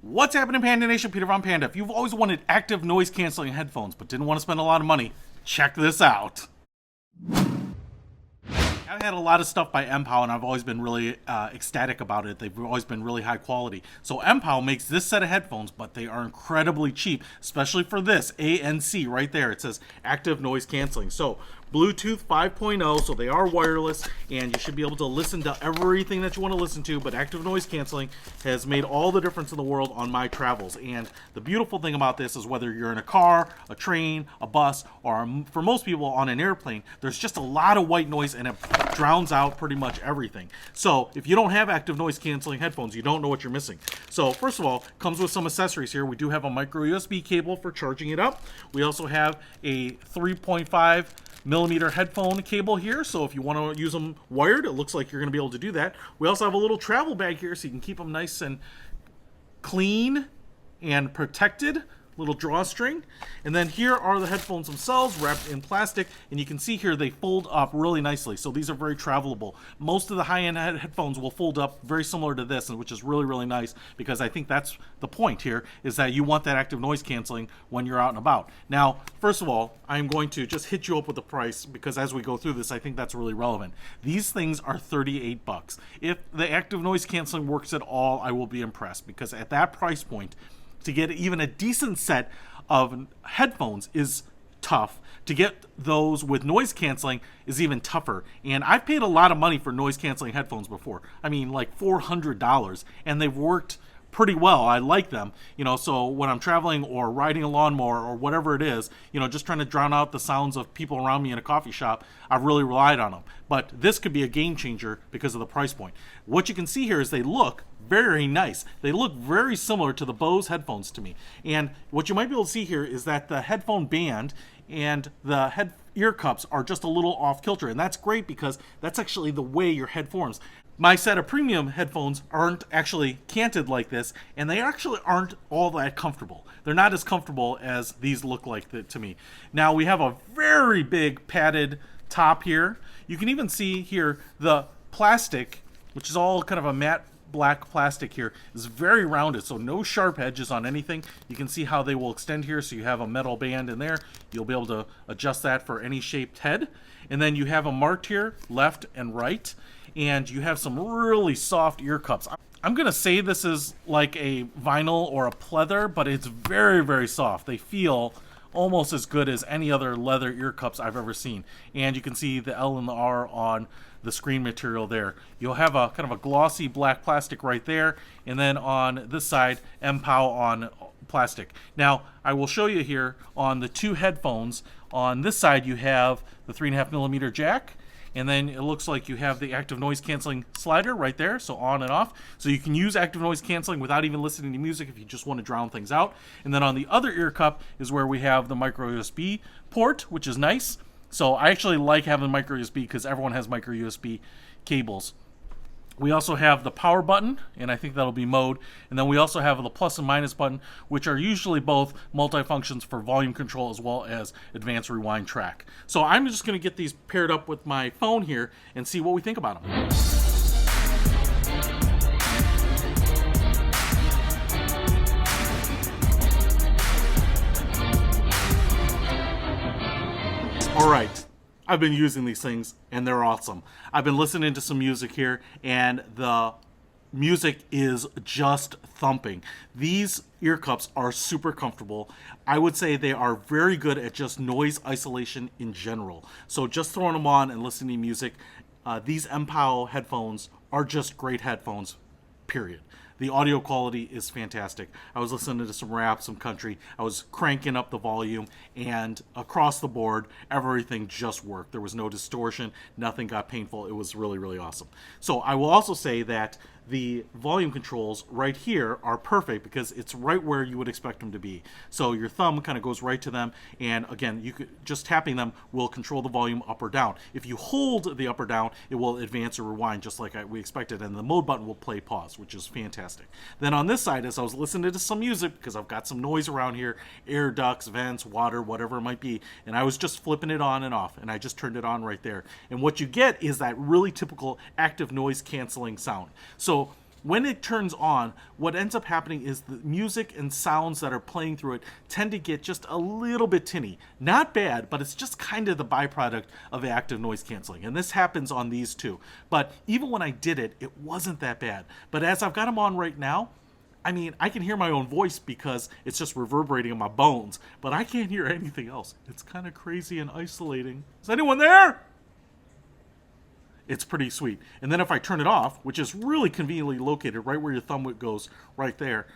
What's happening, Panda Nation? Peter von Panda. If you've always wanted active noise canceling headphones but didn't want to spend a lot of money, check this out. I've had a lot of stuff by Mpow, and I've always been really ecstatic about it. They've always been really high quality. So Mpow makes this set of headphones, but they are incredibly cheap, especially for this ANC right there. It says active noise canceling. So Bluetooth 5.0, so they are wireless, and you should be able to listen to everything that you want to listen to, but active noise canceling has made all the difference in the world on my travels. And the beautiful thing about this is whether you're in a car, a train, a bus, or for most people on an airplane, there's just a lot of white noise, and it drowns out pretty much everything. So if you don't have active noise canceling headphones, you don't know what you're missing. So first of all, comes with some accessories here. We do have a micro USB cable for charging it up. We also have a 3.5 millimeter headphone cable here, so if you want to use them wired, it looks like you're going to be able to do that. We also have a little travel bag here so you can keep them nice and clean and protected. Little drawstring. And then here are the headphones themselves wrapped in plastic, and you can see here they fold up really nicely, so these are very travelable. Most of the high-end headphones will fold up very similar to this, which is really nice, because I think that's the point here, is that you want that active noise canceling when you're out and about. Now, first of all, I'm going to just hit you up with the price, because as we go through this, I think that's really relevant. These things are $38. If the active noise canceling works at all, I will be impressed, because at that price point, to get even a decent set of headphones is tough. To get those with noise canceling is even tougher. And I've paid a lot of money for noise canceling headphones before. I mean, like $400, and they've worked pretty well. I like them, so when I'm traveling or riding a lawnmower or whatever it is, just trying to drown out the sounds of people around me in a coffee shop, I've really relied on them. But this could be a game changer because of the price point. What you can see here is they look very nice. They look very similar to the Bose headphones to me. And what you might be able to see here is that the headphone band and the ear cups are just a little off kilter, and that's great because that's actually the way your head forms. My set of premium headphones aren't actually canted like this, and they actually aren't all that comfortable. They're not as comfortable as these look like to me. Now we have a very big padded top here. You can even see here the plastic, which is all kind of a matte black plastic here, is very rounded, so no sharp edges on anything. You can see how they will extend here, so you have a metal band in there. You'll be able to adjust that for any shaped head. And then you have them marked here, left and right, and you have some really soft ear cups. I'm gonna say this is like a vinyl or a pleather, but it's very soft. They feel almost as good as any other leather ear cups I've ever seen. And you can see the L and the R on the screen material there. You'll have a kind of a glossy black plastic right there, and then on this side, Mpow on plastic. Now, I will show you here on the two headphones. On this side, you have the 3.5 millimeter jack, and then it looks like you have the active noise canceling slider right there, so on and off. So you can use active noise canceling without even listening to music if you just want to drown things out. And then on the other ear cup is where we have the micro USB port, which is nice. So I actually like having micro USB because everyone has micro USB cables. We also have the power button, and I think that'll be mode. And then we also have the plus and minus button, which are usually both multi-functions for volume control as well as advanced rewind track. So I'm just going to get these paired up with my phone here and see what we think about them. All right. I've been using these things, and they're awesome. I've been listening to some music here, and the music is just thumping. These ear cups are super comfortable. I would say they are very good at just noise isolation in general. So just throwing them on and listening to music, these Mpow headphones are just great headphones, period. The audio quality is fantastic. I was listening to some rap, some country. I was cranking up the volume, and across the board, everything just worked. There was no distortion. Nothing got painful. It was really awesome. So I will also say that the volume controls right here are perfect because it's right where you would expect them to be. So your thumb kind of goes right to them, and again, you could just tapping them will control the volume up or down. If you hold the up or down, it will advance or rewind just like we expected, and the mode button will play pause, which is fantastic. Then on this side, as I was listening to some music, because I've got some noise around here, air ducts, vents, water, whatever it might be, and I was just flipping it on and off, and I just turned it on right there. And what you get is that really typical active noise canceling sound. So when it turns on, what ends up happening is the music and sounds that are playing through it tend to get just a little bit tinny. Not bad, but it's just kind of the byproduct of active noise canceling. And this happens on these too. But even when I did it, it wasn't that bad. But as I've got them on right now, I mean, I can hear my own voice because it's just reverberating in my bones, but I can't hear anything else. It's kind of crazy and isolating. Is anyone there? It's pretty sweet. And then if I turn it off, which is really conveniently located right where your thumb goes, right there,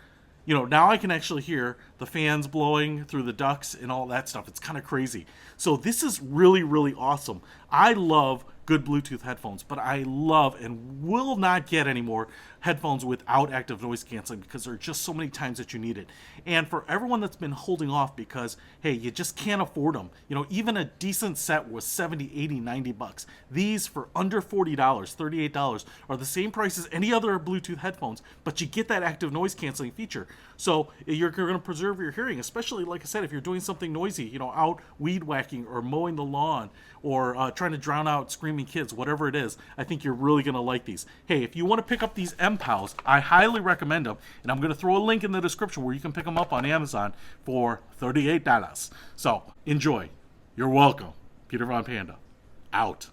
you know, now I can actually hear the fans blowing through the ducts and all that stuff. It's kind of crazy. So this is really, really awesome. I love good Bluetooth headphones, but I love and will not get any more headphones without active noise canceling because there are just so many times that you need it. And for everyone that's been holding off because, hey, you just can't afford them. You know, even a decent set was 70, 80, 90 bucks. These for under $40, $38 are the same price as any other Bluetooth headphones, but you get that active noise canceling feature. So you're going to preserve your hearing, especially, like I said, if you're doing something noisy, you know, out weed whacking or mowing the lawn or trying to drown out screaming kids, whatever it is. I think you're really going to like these. Hey, if you want to pick up these Mpows, I highly recommend them. And I'm going to throw a link in the description where you can pick them up on Amazon for $38. So enjoy. You're welcome. Peter Von Panda. Out.